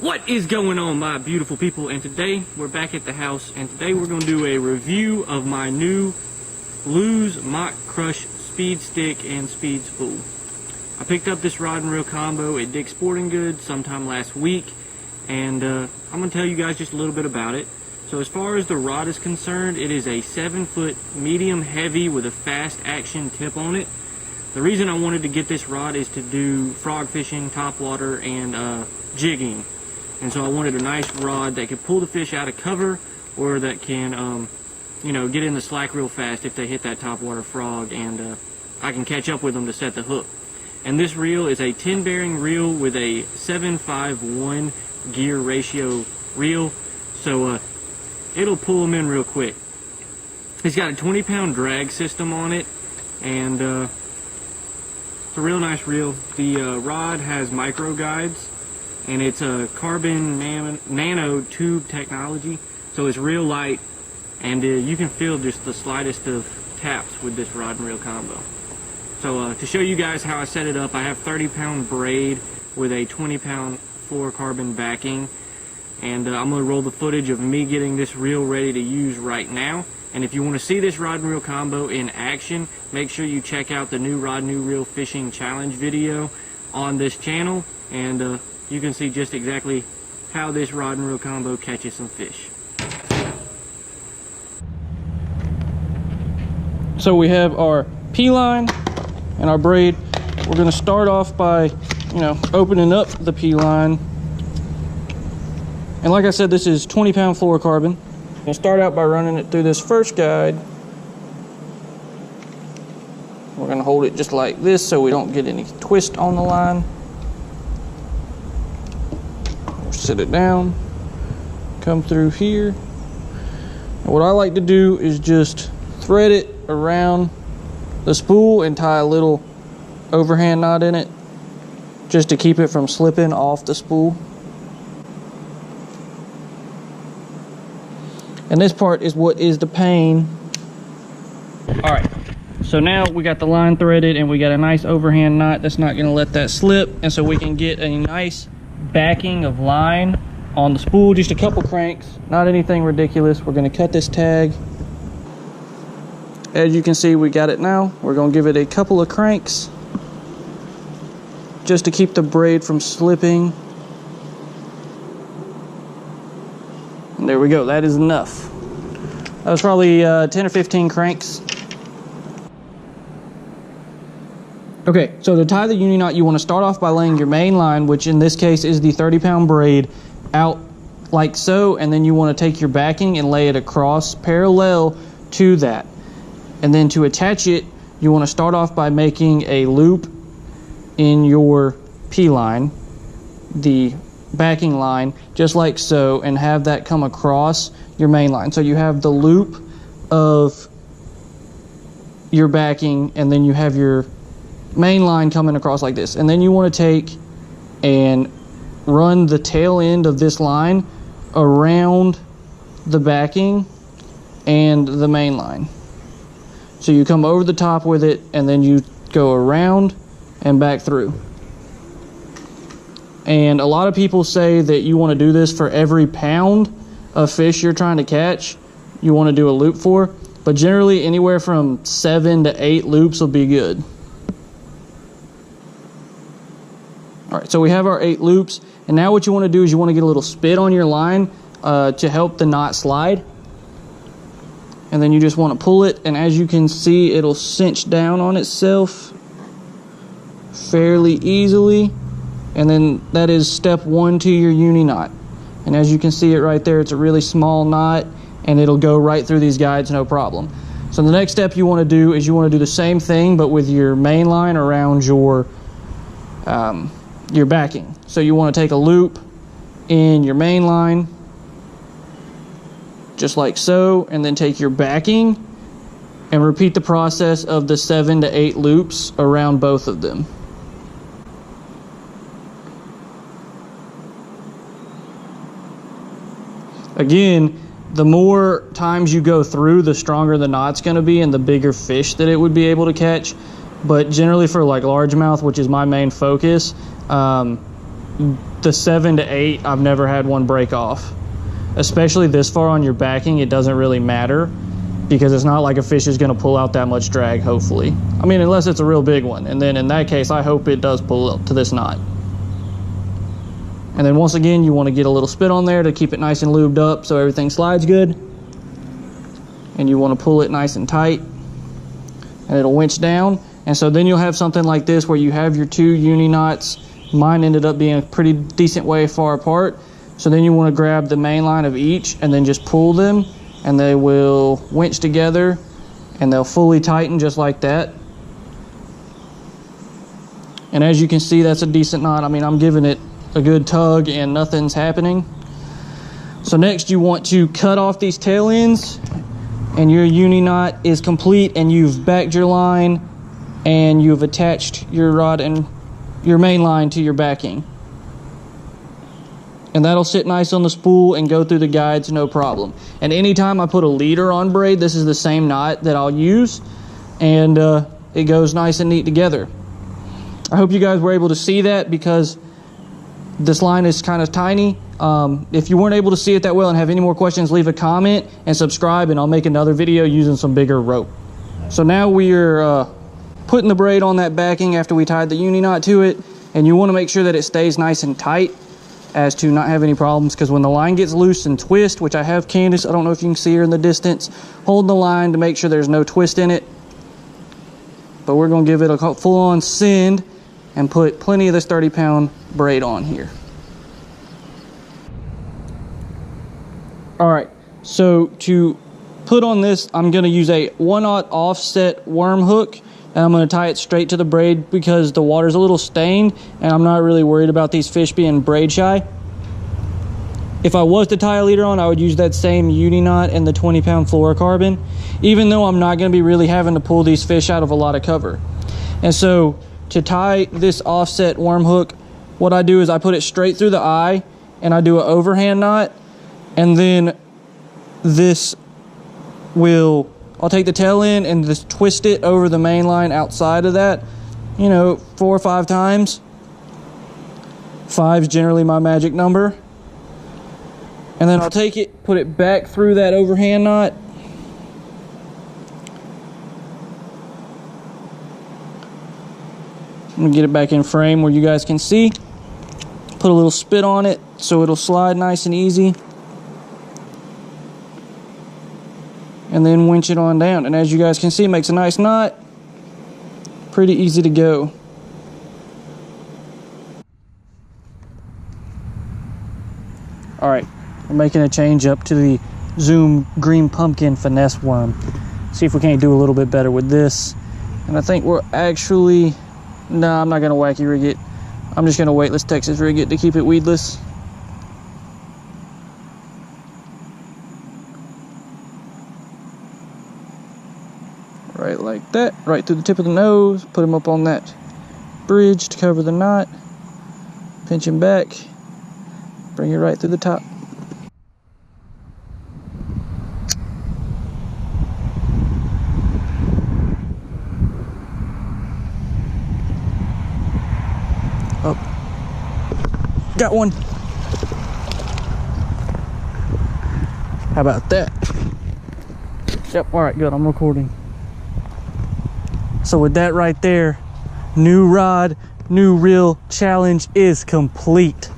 What is going on, my beautiful people? And today we're back at the house, and today we're going to do a review of my new Lose Mach Crush Speed Stick and Speed Spool. I picked up this rod and reel combo at Dick's Sporting Goods sometime last week, and I'm going to tell you guys just a little bit about it. So as far as the rod is concerned, it is a 7-foot medium heavy with a fast action tip on it. The reason I wanted to get this rod is to do frog fishing, topwater, and jigging. And so I wanted a nice rod that could pull the fish out of cover, or that can, you know, get in the slack real fast if they hit that topwater frog, and I can catch up with them to set the hook. And this reel is a 10-bearing reel with a 7-5-1 gear ratio reel, so it'll pull them in real quick. It's got a 20-pound drag system on it, and it's a real nice reel. The rod has micro guides, and it's a carbon nano tube technology, so it's real light, and you can feel just the slightest of taps with this rod and reel combo. So to show you guys how I set it up, I have 30-pound braid with a 20-pound fluorocarbon backing, and I'm going to roll the footage of me getting this reel ready to use right now. And if you want to see this rod and reel combo in action, make sure you check out the new rod new reel fishing challenge video on this channel, and you can see just exactly how this rod and reel combo catches some fish. So we have our P-line and our braid. We're going to start off by, you know, opening up the P-line. And like I said, this is 20-pound fluorocarbon. I'm going to start out by running it through this first guide. We're going to hold it just like this so we don't get any twist on the line. Set it down, come through here. And what I like to do is just thread it around the spool and tie a little overhand knot in it, just to keep it from slipping off the spool. And this part is what is the pain. All right, so now we got the line threaded and we got a nice overhand knot that's not going to let that slip, and so we can get a nice backing of line on the spool. Just a couple cranks, not anything ridiculous. We're going to cut this tag. As you can see, we got it now. We're going to give it a couple of cranks just to keep the braid from slipping. And there we go. That is enough. That was probably 10 or 15 cranks. Okay, so to tie the uni knot, you want to start off by laying your main line, which in this case is the 30-pound braid, out like so, and then you want to take your backing and lay it across parallel to that. And then to attach it, you want to start off by making a loop in your P-line, the backing line, just like so, and have that come across your main line. So you have the loop of your backing, and then you have your main line coming across like this, and then you want to take and run the tail end of this line around the backing and the main line. So you come over the top with it, and then you go around and back through. And a lot of people say that you want to do this for every pound of fish you're trying to catch, you want to do a loop for, but generally anywhere from 7 to 8 loops will be good. All right, so we have our 8 loops, and now what you want to do is you want to get a little spit on your line to help the knot slide. And then you just want to pull it, and as you can see, it'll cinch down on itself fairly easily. And then that is step 1 to your uni knot. And as you can see it right there, it's a really small knot, and it'll go right through these guides, no problem. So the next step you want to do is you want to do the same thing, but with your main line around your backing. So you want to take a loop in your main line, just like so, and then take your backing and repeat the process of the 7 to 8 loops around both of them. Again, the more times you go through, the stronger the knot's going to be and the bigger fish that it would be able to catch. But generally for like largemouth, which is my main focus, the 7 to 8, I've never had one break off. Especially this far on your backing, it doesn't really matter because it's not like a fish is going to pull out that much drag, hopefully. I mean, unless it's a real big one. And then in that case, I hope it does pull up to this knot. And then once again, you want to get a little spit on there to keep it nice and lubed up so everything slides good. And you want to pull it nice and tight, and it'll winch down. And so then you'll have something like this where you have your 2 uni knots. Mine ended up being a pretty decent way far apart. So then you want to grab the main line of each and then just pull them, and they will winch together and they'll fully tighten just like that. And as you can see, that's a decent knot. I mean, I'm giving it a good tug and nothing's happening. So next you want to cut off these tail ends, and your uni knot is complete, and you've backed your line and you've attached your rod and your main line to your backing. And that'll sit nice on the spool and go through the guides, no problem. And anytime I put a leader on braid, this is the same knot that I'll use, and it goes nice and neat together. I hope you guys were able to see that because this line is kind of tiny. If you weren't able to see it that well and have any more questions, leave a comment and subscribe, and I'll make another video using some bigger rope. So now we are putting the braid on that backing after we tied the uni knot to it, and you want to make sure that it stays nice and tight as to not have any problems, because when the line gets loose and twist, which I have Candace, I don't know if you can see her in the distance, hold the line to make sure there's no twist in it. But we're going to give it a full-on send and put plenty of this 30-pound braid on here. All right, so to put on this, I'm going to use a 1/0 offset worm hook, and I'm going to tie it straight to the braid because the water's a little stained and I'm not really worried about these fish being braid shy. If I was to tie a leader on, I would use that same uni knot and the 20-pound fluorocarbon, even though I'm not going to be really having to pull these fish out of a lot of cover. And so to tie this offset worm hook, what I do is I put it straight through the eye and I do an overhand knot, and then I'll take the tail end and just twist it over the main line outside of that, 4 or 5 times. 5's generally my magic number. And then I'll take it, put it back through that overhand knot. I'm gonna get it back in frame where you guys can see. Put a little spit on it so it'll slide nice and easy. And then winch it on down. And as you guys can see, it makes a nice knot. Pretty easy to go. All right, we're making a change up to the Zoom green pumpkin finesse worm. See if we can't do a little bit better with this. And I think we're actually, no, I'm not gonna wacky rig it. I'm just gonna weightless Texas rig it to keep it weedless. Right like that, right through the tip of the nose, put him up on that bridge to cover the knot, pinch him back, bring it right through the top. Up. Got one. How about that? Yep, all right, good, I'm recording. So with that right there, new rod, new reel challenge is complete.